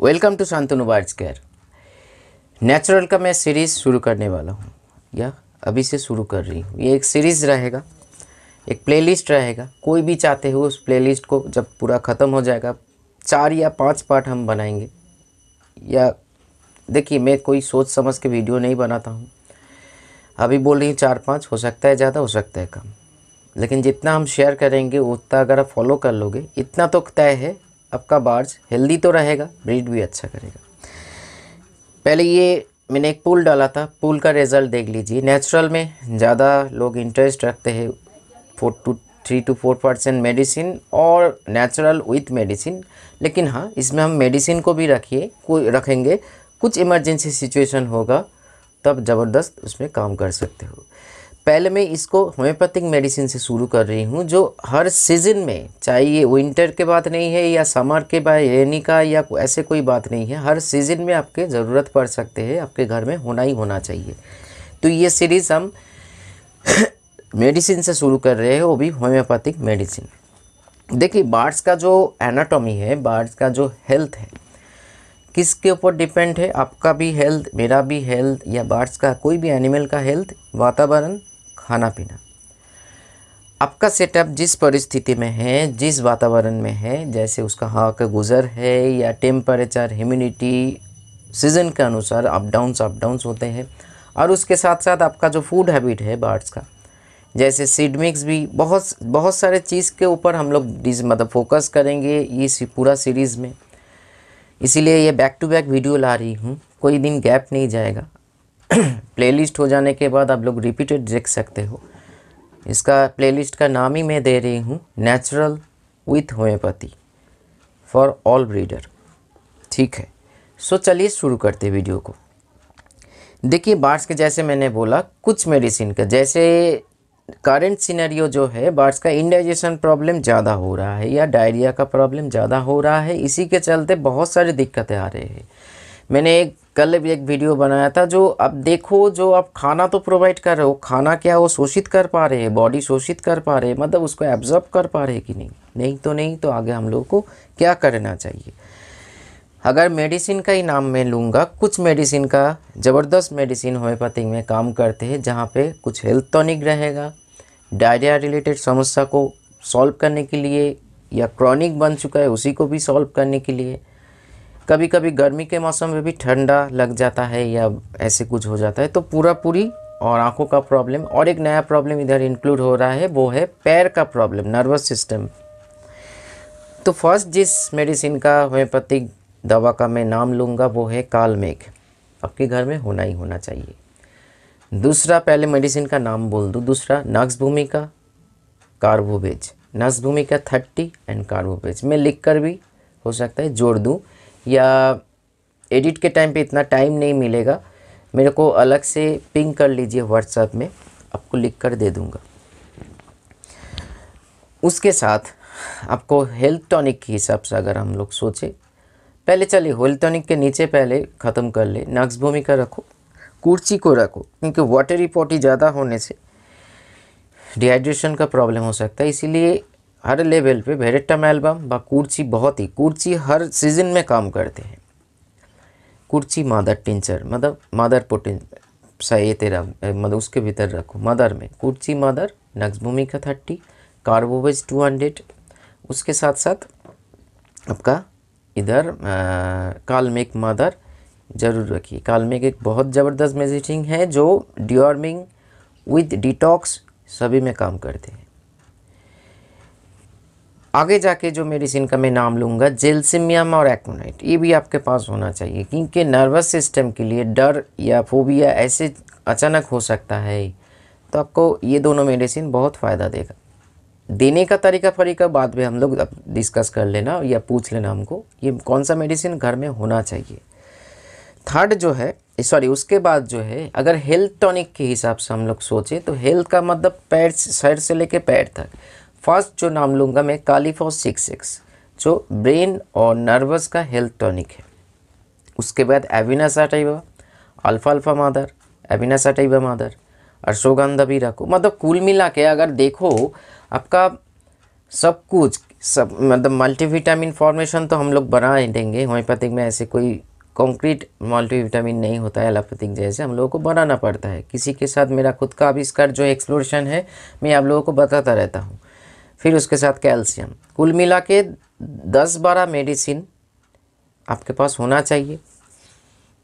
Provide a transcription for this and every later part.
Welcome to Shantanu बार्ड्स care. Natural का मैं सीरीज़ शुरू करने वाला हूँ या अभी से शुरू कर रही हूँ। ये एक सीरीज़ रहेगा, एक प्लेलिस्ट रहेगा। कोई भी चाहते हो उस प्लेलिस्ट को जब पूरा ख़त्म हो जाएगा 4 या 5 पार्ट हम बनाएंगे। या देखिए, मैं कोई सोच समझ के वीडियो नहीं बनाता हूँ। अभी बोल रही हूँ 4-5, हो सकता है ज़्यादा, हो सकता है कम, लेकिन जितना हम शेयर करेंगे उतना अगर आप फॉलो कर लोगे, इतना तो तय है, आपका बार्ड्स हेल्दी तो रहेगा, ब्रीड भी अच्छा करेगा। पहले ये मैंने एक पूल डाला था, पूल का रिज़ल्ट देख लीजिए। नेचुरल में ज़्यादा लोग इंटरेस्ट रखते हैं, 3 to 4% मेडिसिन और नेचुरल विथ मेडिसिन। लेकिन हाँ, इसमें हम मेडिसिन को भी रखेंगे। कुछ इमरजेंसी सिचुएशन होगा तब ज़बरदस्त उसमें काम कर सकते हो। पहले मैं इसको होम्योपैथिक मेडिसिन से शुरू कर रही हूँ, जो हर सीज़न में, चाहे ये विंटर के बात नहीं है या समर के बाद रेनी का या ऐसे कोई बात नहीं है, हर सीज़न में आपके ज़रूरत पड़ सकते हैं, आपके घर में होना ही होना चाहिए। तो ये सीरीज़ हम मेडिसिन से शुरू कर रहे हैं, वो भी होम्योपैथिक मेडिसिन। देखिए, बार्ड्स का जो एनाटॉमी है, बार्ड्स का जो हेल्थ है, किसके ऊपर डिपेंड है? आपका भी हेल्थ, मेरा भी हेल्थ, या बार्ड्स का, कोई भी एनिमल का हेल्थ, वातावरण, खाना पीना। आपका सेटअप जिस परिस्थिति में है, जिस वातावरण में है, जैसे उसका हवा का गुज़र है या टेम्परेचर, ह्यूमिडिटी, सीज़न के अनुसार अप डाउन्स होते हैं। और उसके साथ साथ आपका जो फूड हैबिट है बार्ड्स का, जैसे सीड मिक्स भी, बहुत सारे चीज़ के ऊपर हम लोग फोकस करेंगे ये पूरा सीरीज़ में। इसीलिए ये बैक टू बैक वीडियो ला रही हूँ, कोई दिन गैप नहीं जाएगा। प्लेलिस्ट हो जाने के बाद आप लोग रिपीटेड देख सकते हो। इसका प्लेलिस्ट का नाम ही मैं दे रही हूँ, natural with homeopathy for all breeder. ठीक है, सो चलिए शुरू करते वीडियो को। देखिए, बार्ड्स के जैसे मैंने बोला, कुछ मेडिसिन का, जैसे करंट सिनेरियो जो है, बार्ड्स का इंडाइजेशन प्रॉब्लम ज़्यादा हो रहा है या डायरिया का प्रॉब्लम ज़्यादा हो रहा है। इसी के चलते बहुत सारी दिक्कतें आ रही हैं। मैंने कल भी एक वीडियो बनाया था, जो अब देखो, जो आप खाना तो प्रोवाइड कर रहे हो, खाना क्या वो शोषित कर पा रहे हैं, बॉडी शोषित कर पा रहे हैं, मतलब उसको एब्जॉर्ब कर पा रहे हैं कि नहीं तो आगे हम लोगों को क्या करना चाहिए? अगर मेडिसिन का ही नाम मैं लूँगा, कुछ मेडिसिन का, ज़बरदस्त मेडिसिन होम्योपैथिक में काम करते हैं, जहाँ पे कुछ हेल्थ टॉनिक रहेगा, डायरिया रिलेटेड समस्या को सॉल्व करने के लिए, या क्रॉनिक बन चुका है उसी को भी सॉल्व करने के लिए। कभी कभी गर्मी के मौसम में भी ठंडा लग जाता है या ऐसे कुछ हो जाता है, तो पूरी और आँखों का प्रॉब्लम। और एक नया प्रॉब्लम इधर इंक्लूड हो रहा है, वो है पैर का प्रॉब्लम, नर्वस सिस्टम। तो फर्स्ट जिस मेडिसिन का, होम्योपैथिक दवा का मैं नाम लूँगा, वो है कालमेघ। आपके घर में होना ही होना चाहिए। दूसरा, पहले मेडिसिन का नाम बोल दूँ, दूसरा नक्सभूमिका कार्बोवेज। नक्सभूमिका 30 एंड कार्बोवेज मैं लिख कर भी हो सकता है जोड़ दूँ, या एडिट के टाइम पे इतना टाइम नहीं मिलेगा, मेरे को अलग से पिंग कर लीजिए व्हाट्सएप में, आपको लिख कर दे दूँगा। उसके साथ आपको हेल्थ टॉनिक के हिसाब से अगर हम लोग सोचें, पहले चलिए हेल्थ टॉनिक के नीचे पहले ख़त्म कर ले। नक्सभूमिका रखो, कुर्ची को रखो, क्योंकि वाटरी पॉटी ज़्यादा होने से डिहाइड्रेशन का प्रॉब्लम हो सकता है। इसीलिए हर लेवल पे वेरेट्टम एल्बम व कुर्ची हर सीजन में काम करते हैं। कुर्ची मादर टिंचर, मतलब मादर पोटें सही तेरा, मतलब उसके भीतर रखो, मदर में कुर्ची मादर, नक्सभूमिका 30, कार्बोवेज 200। उसके साथ साथ आपका इधर कालमेघ मदर ज़रूर रखिए। कालमेघ एक बहुत ज़बरदस्त मेडिसिन है, जो डिवॉर्मिंग विद डिटॉक्स सभी में काम करते हैं। आगे जाके जो मेडिसिन का मैं नाम लूँगा, जेल्सिमियम और एक्मोनाइट, ये भी आपके पास होना चाहिए, क्योंकि नर्वस सिस्टम के लिए डर या फोबिया ऐसे अचानक हो सकता है, तो आपको ये दोनों मेडिसिन बहुत फ़ायदा देगा। देने का तरीका बाद में हम लोग डिस्कस कर लेना या पूछ लेना हमको, ये कौन सा मेडिसिन घर में होना चाहिए। थर्ड जो है, सॉरी, उसके बाद जो है, अगर हेल्थ टॉनिक के हिसाब से हम लोग सोचें, तो हेल्थ का मतलब पैर, सर से लेके पैर तक। फर्स्ट जो नाम लूँगा मैं, कालीफॉस 66, जो ब्रेन और नर्वस का हेल्थ टॉनिक है। उसके बाद एविना सटाइवा, अल्फा मादर, एविना सटाइवा मादर, अश्वगंधा भी रखो। मतलब कुल मिला के अगर देखो, आपका सब कुछ सब मतलब मल्टीविटामिन फॉर्मेशन तो हम लोग बना ही देंगे। होम्योपैथिक में ऐसे कोई कॉन्क्रीट मल्टीविटामिन नहीं होता है एलोपैथिक जैसे, हम लोगों को बनाना पड़ता है। किसी के साथ मेरा खुद का आविष्कार जो एक्सप्लोरेशन है मैं आप लोगों को बताता रहता हूँ। फिर उसके साथ कैल्शियम, कुल मिला के 10-12 मेडिसिन आपके पास होना चाहिए,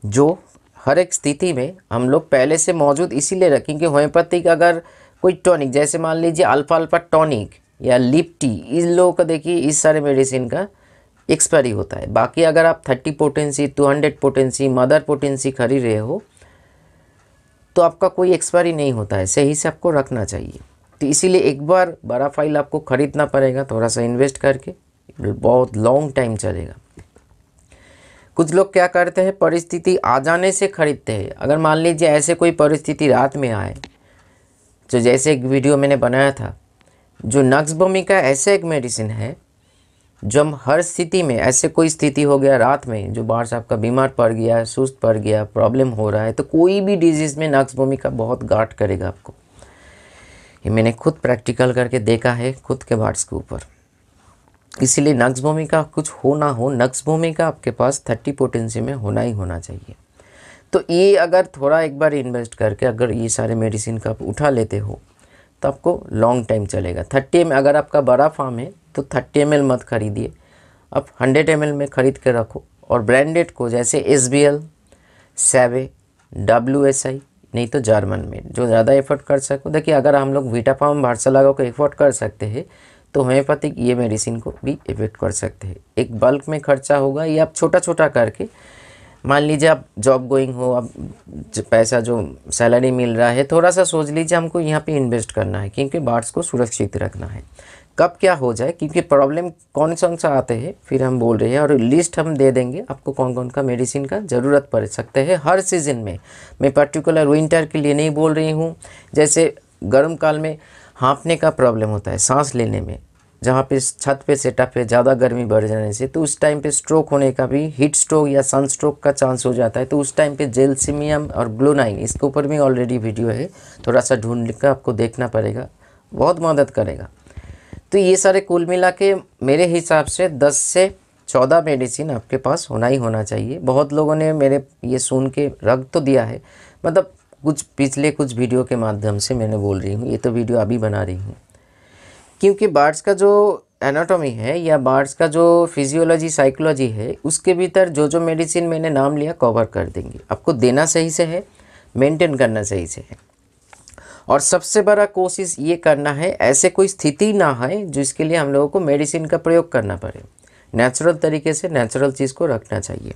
जो हर एक स्थिति में हम लोग पहले से मौजूद इसीलिए रखें कि होम्योपैथिक अगर कोई टॉनिक, जैसे मान लीजिए अल्फा अल्फा टॉनिक या लिप्टी, इन लोगों का देखिए इस सारे मेडिसिन का एक्सपायरी होता है। बाकी अगर आप 30 पोटेंसी, 200 पोटेंसी, मदर पोटेंसी खरीद रहे हो तो आपका कोई एक्सपायरी नहीं होता है, सही से आपको रखना चाहिए। तो इसीलिए एक बार बड़ा फाइल आपको ख़रीदना पड़ेगा, थोड़ा सा इन्वेस्ट करके, बहुत लॉन्ग टाइम चलेगा। कुछ लोग क्या करते हैं, परिस्थिति आ जाने से खरीदते हैं। अगर मान लीजिए ऐसे कोई परिस्थिति रात में आए, जो जैसे एक वीडियो मैंने बनाया था, जो नक्स भूमिका ऐसे एक मेडिसिन है जो हम हर स्थिति में, ऐसे कोई स्थिति हो गया रात में, जो बाहर से आपका बीमार पड़ गया, सुस्त पड़ गया, प्रॉब्लम हो रहा है, तो कोई भी डिजीज़ में नक्स भूमिका बहुत गार्ड करेगा आपको। ये मैंने खुद प्रैक्टिकल करके देखा है खुद के बार्ड्स के ऊपर। इसीलिए नक्स भूमिका कुछ हो ना हो, नक्स भूमिका आपके पास 30 पोटेंसी में होना ही होना चाहिए। तो ये अगर थोड़ा एक बार इन्वेस्ट करके अगर ये सारे मेडिसिन का आप उठा लेते हो तो आपको लॉन्ग टाइम चलेगा। 30 ml अगर आपका बड़ा फार्म है तो 30 ml मत खरीदिए, आप 100 ml में ख़रीद के रखो। और ब्रांडेड को जैसे SBL, सेवे, WSI, नहीं तो जर्मन में, जो ज़्यादा एफर्ट कर सको। देखिए अगर हम लोग वीटाफार्म, वार्सलागो को एफर्ट कर सकते हैं तो होम्योपैथिक ये मेडिसिन को भी एफेक्ट कर सकते हैं। एक बल्क में खर्चा होगा, या आप छोटा छोटा करके, मान लीजिए आप जॉब गोइंग हो, अब पैसा जो सैलरी मिल रहा है, थोड़ा सा सोच लीजिए हमको यहाँ पे इन्वेस्ट करना है, क्योंकि बार्ड्स को सुरक्षित रखना है। कब क्या हो जाए, क्योंकि प्रॉब्लम कौन सा आते हैं फिर हम बोल रहे हैं, और लिस्ट हम दे देंगे आपको कौन कौन का मेडिसिन का ज़रूरत पड़ सकते हैं हर सीज़न में। मैं पर्टिकुलर विंटर के लिए नहीं बोल रही हूँ। जैसे गर्म काल में हाँफने का प्रॉब्लम होता है, सांस लेने में, जहाँ पे छत पे सेटअप पे ज़्यादा गर्मी बढ़ जाने से, तो उस टाइम पे स्ट्रोक होने का भी, हीट स्ट्रोक या सन स्ट्रोक का चांस हो जाता है। तो उस टाइम पे जेल्सिमियम और ग्लोनाइन, इसके ऊपर भी ऑलरेडी वीडियो है, थोड़ा सा ढूंढ कर आपको देखना पड़ेगा, बहुत मदद करेगा। तो ये सारे कुल मिला के मेरे हिसाब से 10 से 14 मेडिसिन आपके पास होना ही होना चाहिए। बहुत लोगों ने मेरे ये सुन के रख तो दिया है, मतलब कुछ पिछले कुछ वीडियो के माध्यम से मैंने बोल रही हूँ, ये तो वीडियो अभी बना रही हूँ, क्योंकि बार्ड्स का जो एनाटॉमी है या बार्ड्स का जो फिजियोलॉजी, साइकोलॉजी है, उसके भीतर जो जो मेडिसिन मैंने नाम लिया कवर कर देंगे। आपको देना सही से है, मेंटेन करना सही से है, और सबसे बड़ा कोशिश ये करना है ऐसे कोई स्थिति ना है जिसके लिए हम लोगों को मेडिसिन का प्रयोग करना पड़े। नेचुरल तरीके से नेचुरल चीज़ को रखना चाहिए।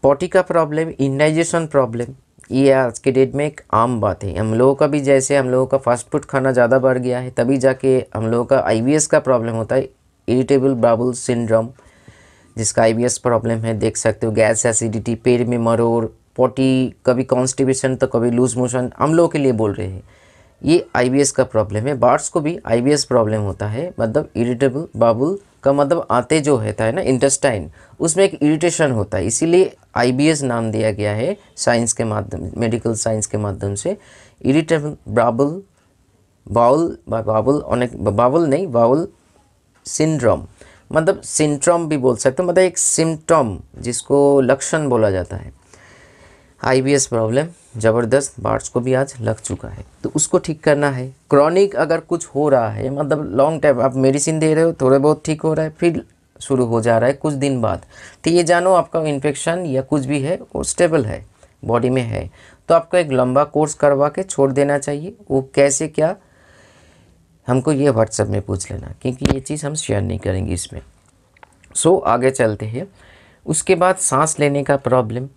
पॉटी का प्रॉब्लम, इंडाइजेशन प्रॉब्लम, ये आज के डेट में एक आम बात है। हम लोगों का भी, जैसे हम लोगों का फास्ट फूड खाना ज़्यादा बढ़ गया है, तभी जाके हम लोगों का IBS का प्रॉब्लम होता है, इरिटेबल बाउल सिंड्रोम, जिसका IBS प्रॉब्लम है। देख सकते हो गैस, एसिडिटी, पेट में मरोड़, पॉटी, कभी कॉन्स्टिपेशन तो कभी लूज मोशन, हम लोगों के लिए बोल रहे हैं, ये IBS का प्रॉब्लम है। बार्ड्स को भी IBS प्रॉब्लम होता है, मतलब इरिटेबल बाउल का मतलब आते जो होता है ना इंटेस्टाइन, उसमें एक इरिटेशन होता है, इसीलिए IBS नाम दिया गया है साइंस के माध्यम, मेडिकल साइंस के माध्यम से। इरिटेबल बाउल, बाउल नहीं, बाउल सिंड्रोम, मतलब सिंड्रोम भी बोल सकते हो, मतलब एक सिम्टम जिसको लक्षण बोला जाता है। IBS प्रॉब्लम ज़बरदस्त बार्ड्स को भी आज लग चुका है, तो उसको ठीक करना है। क्रॉनिक अगर कुछ हो रहा है, मतलब लॉन्ग टाइम आप मेडिसिन दे रहे हो, थोड़े बहुत ठीक हो रहा है, फिर शुरू हो जा रहा है कुछ दिन बाद, तो ये जानो आपका इन्फेक्शन या कुछ भी है वो स्टेबल है, बॉडी में है, तो आपको एक लंबा कोर्स करवा के छोड़ देना चाहिए। वो कैसे क्या, हमको ये व्हाट्सएप में पूछ लेना, क्योंकि ये चीज़ हम शेयर नहीं करेंगे इसमें। आगे चलते हैं। उसके बाद सांस लेने का प्रॉब्लम,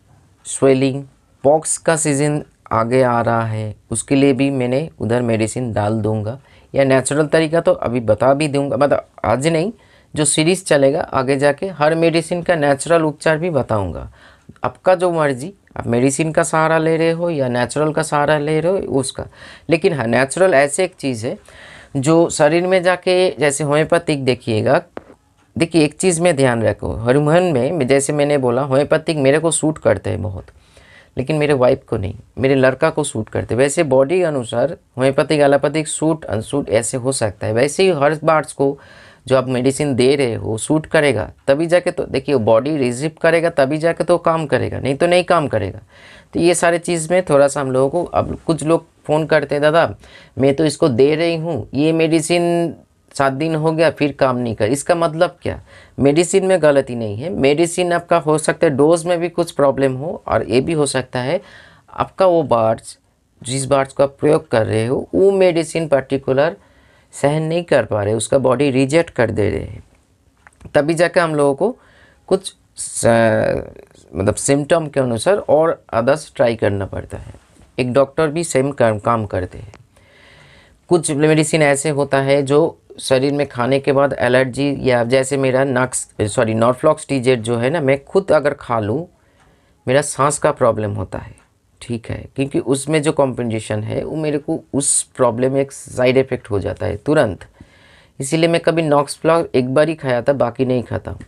स्वेलिंग, पॉक्स का सीज़न आगे आ रहा है, उसके लिए भी मैंने उधर मेडिसिन डाल दूंगा, या नेचुरल तरीका तो अभी बता भी दूंगा, मतलब आज नहीं, जो सीरीज़ चलेगा आगे जाके हर मेडिसिन का नेचुरल उपचार भी बताऊंगा। आपका जो मर्जी, आप मेडिसिन का सहारा ले रहे हो या नेचुरल का सहारा ले रहे हो उसका, लेकिन हाँ नेचुरल ऐसे एक चीज़ है जो शरीर में जाके, जैसे होम्योपैथिक देखिएगा, देखिए एक चीज़ में ध्यान रखो, हॉर्मोन में जैसे मैंने बोला होम्योपैथिक मेरे को सूट करते हैं बहुत, लेकिन मेरे वाइफ को नहीं, मेरे लड़का को सूट करते। वैसे बॉडी अनुसार होम्योपैथिक एलोपैथिक सूट अनसूट ऐसे हो सकता है, वैसे ही हर बार्स को जो आप मेडिसिन दे रहे हो सूट करेगा तभी जाके, तो देखिए बॉडी रिसीव करेगा तभी जाके तो काम करेगा, नहीं तो नहीं काम करेगा। तो ये सारे चीज़ में थोड़ा सा हम लोगों को, अब कुछ लोग फ़ोन करते हैं, दादा मैं तो इसको दे रही हूँ, ये मेडिसिन 7 दिन हो गया फिर काम नहीं कर, इसका मतलब क्या? मेडिसिन में गलती नहीं है, मेडिसिन आपका हो सकता है डोज में भी कुछ प्रॉब्लम हो, और ये भी हो सकता है आपका वो बार्स, जिस बार्स को आप प्रयोग कर रहे हो वो मेडिसिन पर्टिकुलर सहन नहीं कर पा रहे, उसका बॉडी रिजेक्ट कर दे रहे हैं, तभी जाकर हम लोगों को कुछ मतलब सिम्टम के अनुसार और अदर्स ट्राई करना पड़ता है। एक डॉक्टर भी सेम काम करते हैं। कुछ मेडिसिन ऐसे होता है जो शरीर में खाने के बाद एलर्जी, या जैसे मेरा नॉर्फ्लॉक्स TZ जो है ना, मैं खुद अगर खा लूँ मेरा सांस का प्रॉब्लम होता है, ठीक है, क्योंकि उसमें जो कॉम्पेंसेशन है वो मेरे को उस प्रॉब्लम में एक साइड इफ़ेक्ट हो जाता है तुरंत। इसीलिए मैं कभी नॉक्सफ्लॉक्स एक बार ही खाया था, बाकी नहीं खाता हूँ।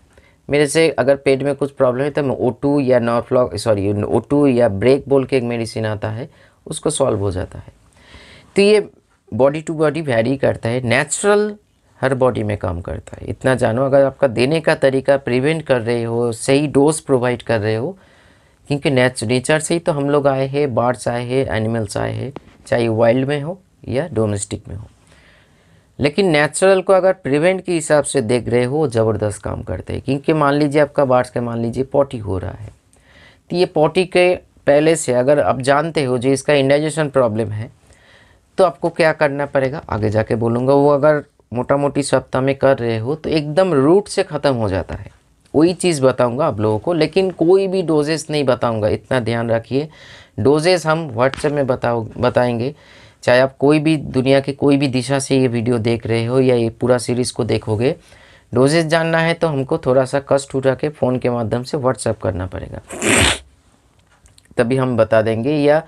मेरे से अगर पेट में कुछ प्रॉब्लम है तो मैं O2 या O2 या ब्रेक बोल के एक मेडिसिन आता है, उसको सॉल्व हो जाता है। तो ये बॉडी टू बॉडी वैरी करता है, नेचुरल हर बॉडी में काम करता है, इतना जानो। अगर आपका देने का तरीका प्रिवेंट कर रहे हो, सही डोज प्रोवाइड कर रहे हो, क्योंकि नेचर से ही तो हम लोग आए हैं, बर्ड्स आए हैं, एनिमल्स आए हैं, चाहे वाइल्ड में हो या डोमेस्टिक में हो। लेकिन नेचुरल को अगर प्रिवेंट के हिसाब से देख रहे हो, ज़बरदस्त काम करते हैं। क्योंकि मान लीजिए आपका बर्ड्स का मान लीजिए पॉटी हो रहा है, तो ये पॉटी के पहले से अगर आप जानते हो जो इसका इंडाइजेशन प्रॉब्लम है, तो आपको क्या करना पड़ेगा आगे जाके बोलूँगा। वो अगर मोटा मोटी सप्ताह में कर रहे हो तो एकदम रूट से ख़त्म हो जाता है। वही चीज़ बताऊंगा आप लोगों को, लेकिन कोई भी डोजेस नहीं बताऊंगा, इतना ध्यान रखिए। डोजेस हम व्हाट्सएप में बताएंगे। चाहे आप कोई भी दुनिया के कोई भी दिशा से ये वीडियो देख रहे हो या ये पूरा सीरीज़ को देखोगे, डोजेस जानना है तो हमको थोड़ा सा कष्ट उठा के फ़ोन के माध्यम से व्हाट्सएप करना पड़ेगा, तभी हम बता देंगे। या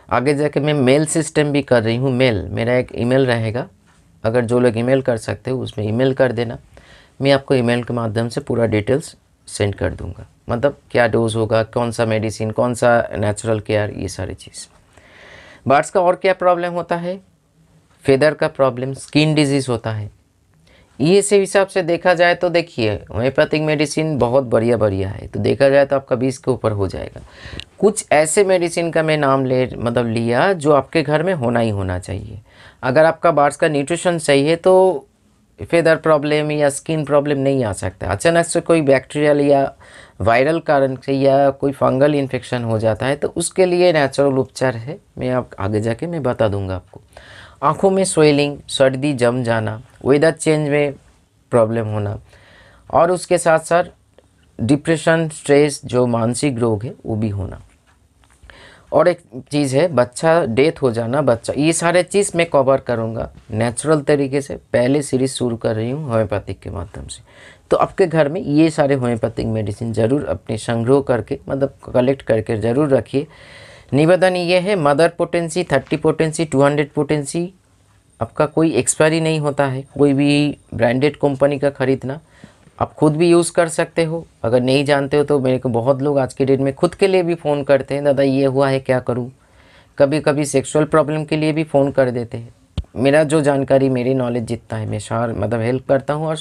आगे जाके मैं मेल सिस्टम भी कर रही हूँ। मेल, मेरा एक ईमेल रहेगा, अगर जो लोग ईमेल कर सकते हो उसमें ईमेल कर देना, मैं आपको ईमेल के माध्यम से पूरा डिटेल्स सेंड कर दूंगा। मतलब क्या डोज होगा, कौन सा मेडिसिन, कौन सा नेचुरल केयर, ये सारी चीज़। बर्ड्स का और क्या प्रॉब्लम होता है? फेदर का प्रॉब्लम, स्किन डिजीज़ होता है। ये से हिसाब से देखा जाए तो देखिए होम्योपैथिक मेडिसिन बहुत बढ़िया है, तो देखा जाए तो आपका 20 के ऊपर हो जाएगा। कुछ ऐसे मेडिसिन का मैं नाम लिया जो आपके घर में होना ही होना चाहिए। अगर आपका बर्ड्स का न्यूट्रिशन सही है तो फेदर प्रॉब्लम या स्किन प्रॉब्लम नहीं आ सकता। अचानक से कोई बैक्टीरियल या वायरल कारण से या कोई फंगल इन्फेक्शन हो जाता है तो उसके लिए नेचुरल उपचार है, मैं आप आगे जाके मैं बता दूंगा आपको। आँखों में स्वेलिंग, सर्दी जम जाना, वेदर चेंज में प्रॉब्लम होना, और उसके साथ साथ डिप्रेशन, स्ट्रेस, जो मानसिक रोग है वो भी होना। और एक चीज़ है बच्चा डेथ हो जाना, बच्चा, ये सारे चीज़ मैं कवर करूँगा नेचुरल तरीके से। पहले सीरीज़ शुरू कर रही हूँ होम्योपैथिक के माध्यम से, तो आपके घर में ये सारे होम्योपैथिक मेडिसिन ज़रूर अपने संग्रह करके, मतलब कलेक्ट करके ज़रूर रखिए। निवेदन ये है, मदर पोटेंसी, 30 पोटेंसी, 200 पोटेंसी, आपका कोई एक्सपायरी नहीं होता है। कोई भी ब्रांडेड कंपनी का ख़रीदना, आप खुद भी यूज़ कर सकते हो। अगर नहीं जानते हो तो मेरे को बहुत लोग आज के डेट में खुद के लिए भी फ़ोन करते हैं, दादा ये हुआ है क्या करूं। कभी कभी सेक्सुअल प्रॉब्लम के लिए भी फ़ोन कर देते हैं। मेरा जो जानकारी, मेरी नॉलेज जितना है, मैं मतलब हेल्प करता हूं, और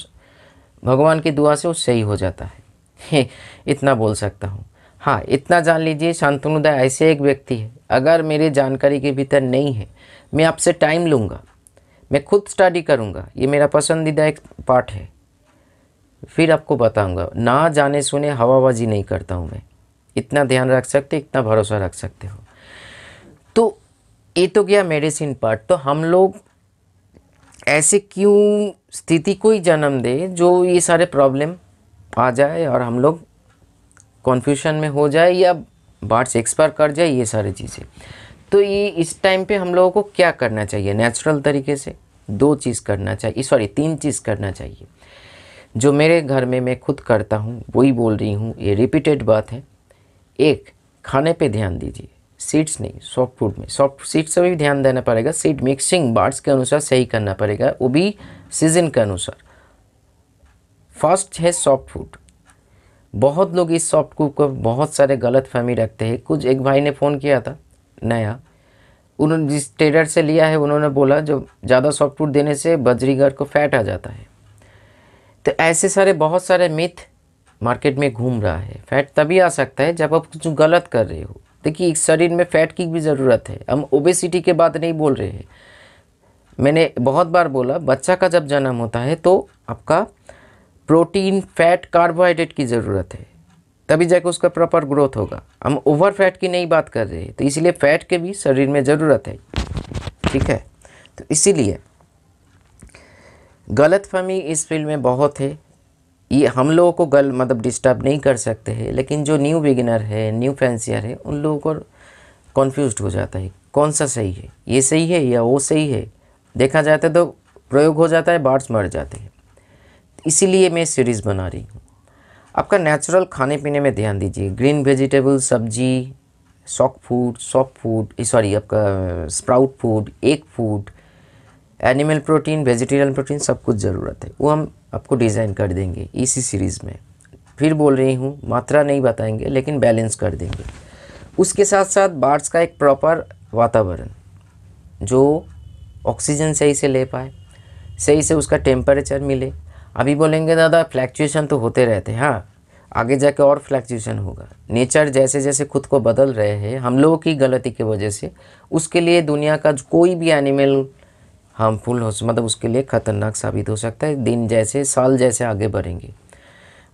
भगवान की दुआ से वो सही हो जाता है इतना बोल सकता हूँ। हाँ, इतना जान लीजिए, शांतनुदा ऐसे एक व्यक्ति है, अगर मेरे जानकारी के भीतर नहीं है, मैं आपसे टाइम लूँगा, मैं खुद स्टडी करूँगा, ये मेरा पसंदीदा एक पार्ट है, फिर आपको बताऊंगा। ना जाने सुने हवाबाजी नहीं करता हूँ मैं, इतना ध्यान रख सकते, इतना भरोसा रख सकते हो। तो ये तो गया मेडिसिन पार्ट। तो हम लोग ऐसे क्यों स्थिति को ही जन्म दे जो ये सारे प्रॉब्लम आ जाए और हम लोग कन्फ्यूजन में हो जाए या बर्ड्स एक्सपायर कर जाए, ये सारी चीज़ें। तो ये इस टाइम पे हम लोगों को क्या करना चाहिए नेचुरल तरीके से? 2 चीज़ करना चाहिए, 3 चीज़ करना चाहिए, जो मेरे घर में मैं खुद करता हूँ, वही बोल रही हूँ, ये रिपीटेड बात है। एक, खाने पे ध्यान दीजिए, सीड्स नहीं, सॉफ्ट फूड में, सॉफ्ट सीड्स से भी ध्यान देना पड़ेगा। सीड मिक्सिंग बर्ड्स के अनुसार सही करना पड़ेगा, वो भी सीजन के अनुसार। फर्स्ट है सॉफ्ट फूड, बहुत लोग इस सॉफ्ट फूड को बहुत सारे गलत फहमी रखते हैं। कुछ एक भाई ने फ़ोन किया था नया, उन्होंने जिस ट्रेडर से लिया है उन्होंने बोला जो ज़्यादा सॉफ्ट फूड देने से बजरीगर को फैट आ जाता है। तो ऐसे सारे बहुत सारे मिथ मार्केट में घूम रहा है। फैट तभी आ सकता है जब आप कुछ गलत कर रहे हो। देखिए इस शरीर में फ़ैट की भी ज़रूरत है, हम ओबेसिटी के बात नहीं बोल रहे हैं। मैंने बहुत बार बोला बच्चा का जब जन्म होता है तो आपका प्रोटीन, फैट, कार्बोहाइड्रेट की ज़रूरत है, तभी जाके उसका प्रॉपर ग्रोथ होगा। हम ओवर फैट की नहीं बात कर रहे हैं, तो इसीलिए फ़ैट के भी शरीर में ज़रूरत है, ठीक है। तो इसीलिए गलतफहमी इस फील्ड में बहुत है। ये हम लोगों को मतलब डिस्टर्ब नहीं कर सकते हैं, लेकिन जो न्यू बिगिनर है, न्यू फैंसियर है, उन लोगों को कन्फ्यूज्ड हो जाता है कौन सा सही है, ये सही है या वो सही है। देखा जाता है तो प्रयोग हो जाता है, बर्ड्स मर जाते हैं। इसीलिए मैं सीरीज़ बना रही हूँ। आपका नेचुरल खाने पीने में ध्यान दीजिए। ग्रीन वेजिटेबल, सब्जी, सॉफ्ट फूड सॉरी आपका sprout food, egg food, animal protein, vegetarian protein, सब कुछ ज़रूरत है। वो हम आपको डिज़ाइन कर देंगे इसी सीरीज़ में। फिर बोल रही हूँ, मात्रा नहीं बताएंगे लेकिन बैलेंस कर देंगे। उसके साथ साथ बर्ड्स का एक प्रॉपर वातावरण, जो ऑक्सीजन सही से ले पाए, सही से उसका टेम्परेचर मिले। अभी बोलेंगे दादा फ्लैक्चुएशन तो होते रहते हैं, हाँ आगे जाके और फ्लैक्चुएशन होगा। नेचर जैसे जैसे खुद को बदल रहे हैं हम लोगों की गलती की वजह से, उसके लिए दुनिया का कोई भी एनिमल हार्मफुल हो, मतलब उसके लिए ख़तरनाक साबित हो सकता है। दिन जैसे साल जैसे आगे बढ़ेंगे।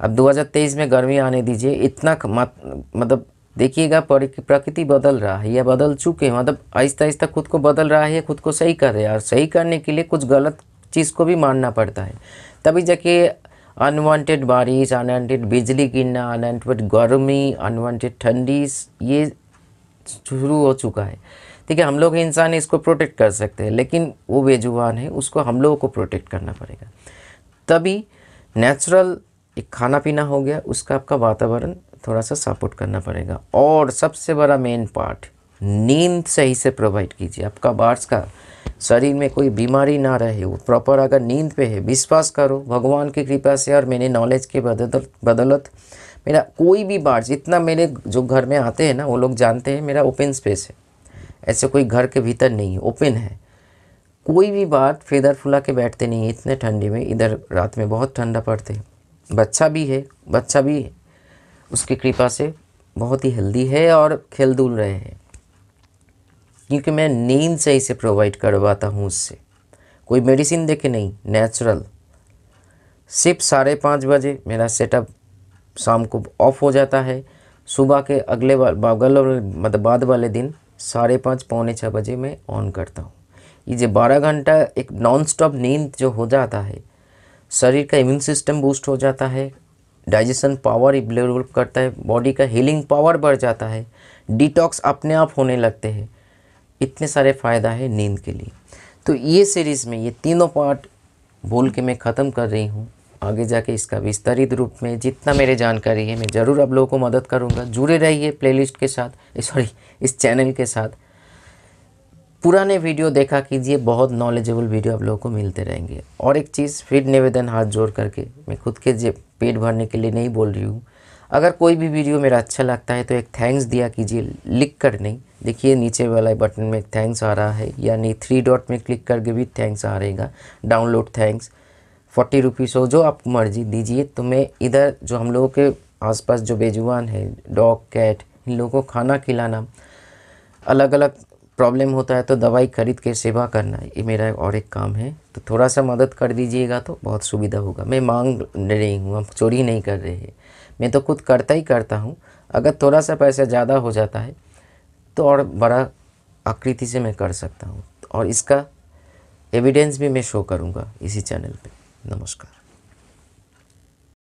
अब 2023 में गर्मी आने दीजिए, इतना मतलब देखिएगा प्रकृति बदल रहा है या बदल चुके हैं, मतलब आहिस्ता आहिस्ता खुद को बदल रहा है, खुद को सही कर रहे हैं। और सही करने के लिए कुछ गलत चीज़ को भी मानना पड़ता है, तभी जाके अनवांटेड बारिश, अनवांटेड बिजली गिरना, अनवांटेड गर्मी, अनवांटेड ठंडी ये शुरू हो चुका है। ठीक है, हम लोग इंसान इसको प्रोटेक्ट कर सकते हैं, लेकिन वो बेजुबान है, उसको हम लोगों को प्रोटेक्ट करना पड़ेगा। तभी नेचुरल एक खाना पीना हो गया, उसका आपका वातावरण थोड़ा सा सपोर्ट करना पड़ेगा। और सबसे बड़ा मेन पार्ट, नींद सही से प्रोवाइड कीजिए। आपका बर्ड्स का शरीर में कोई बीमारी ना रहे, वो प्रॉपर अगर नींद पे है, विश्वास करो भगवान की कृपा से और मैंने नॉलेज के बदौलत मेरा कोई भी बर्ड्स, इतना मेरे जो घर में आते हैं ना वो लोग जानते हैं मेरा ओपन स्पेस है, ऐसे कोई घर के भीतर नहीं है, ओपन है। कोई भी बर्ड फेदर फुला के बैठते नहीं है इतने ठंडी में। इधर रात में बहुत ठंडा पड़ते हैं। बच्चा भी उसकी कृपा से बहुत ही हेल्दी है और खेल धूल रहे हैं, क्योंकि मैं नींद सही से प्रोवाइड करवाता हूँ उससे। कोई मेडिसिन दे के नहीं, नेचुरल। सिर्फ 5:30 बजे मेरा सेटअप शाम को ऑफ हो जाता है। सुबह के अगले मतलब बाद वाले दिन 5:30 पौने 6 बजे मैं ऑन करता हूँ। ये जो 12 घंटा एक नॉन स्टॉप नींद जो हो जाता है, शरीर का इम्यून सिस्टम बूस्ट हो जाता है, डाइजेशन पावर डेवलप करता है, बॉडी का हीलिंग पावर बढ़ जाता है, डिटॉक्स अपने आप होने लगते हैं। इतने सारे फ़ायदा है नींद के लिए। तो ये सीरीज़ में ये तीनों पार्ट बोल के मैं ख़त्म कर रही हूँ। आगे जाके इसका विस्तारित रूप में जितना मेरे जानकारी है मैं ज़रूर आप लोगों को मदद करूँगा। जुड़े रहिए प्लेलिस्ट के साथ, इस चैनल के साथ। पुराने वीडियो देखा कीजिए, बहुत नॉलेजेबल वीडियो आप लोगों को मिलते रहेंगे। और एक चीज़ फिर निवेदन हाथ जोड़ करके, मैं खुद के पेट भरने के लिए नहीं बोल रही हूँ, अगर कोई भी वीडियो मेरा अच्छा लगता है तो एक थैंक्स दिया कीजिए, लिख कर नहीं। देखिए नीचे वाला बटन में थैंक्स आ रहा है, यानी 3 डॉट में क्लिक करके भी थैंक्स आ रहेगा। डाउनलोड थैंक्स 40 रुपीज़ हो, जो आप मर्जी दीजिए। तो मैं इधर जो हम लोगों के आसपास जो बेजुबान है, डॉग, कैट, इन लोगों को खाना खिलाना, अलग अलग प्रॉब्लम होता है तो दवाई खरीद के सेवा करना, ये मेरा और एक काम है। तो थोड़ा सा मदद कर दीजिएगा तो बहुत सुविधा होगा। मैं मांग रही हूँ, हम चोरी नहीं कर रहे हैं, मैं तो खुद करता ही करता हूँ। अगर थोड़ा सा पैसा ज़्यादा हो जाता है तो और बड़ा आकृति से मैं कर सकता हूँ, और इसका एविडेंस भी मैं शो करूँगा इसी चैनल पे। नमस्कार।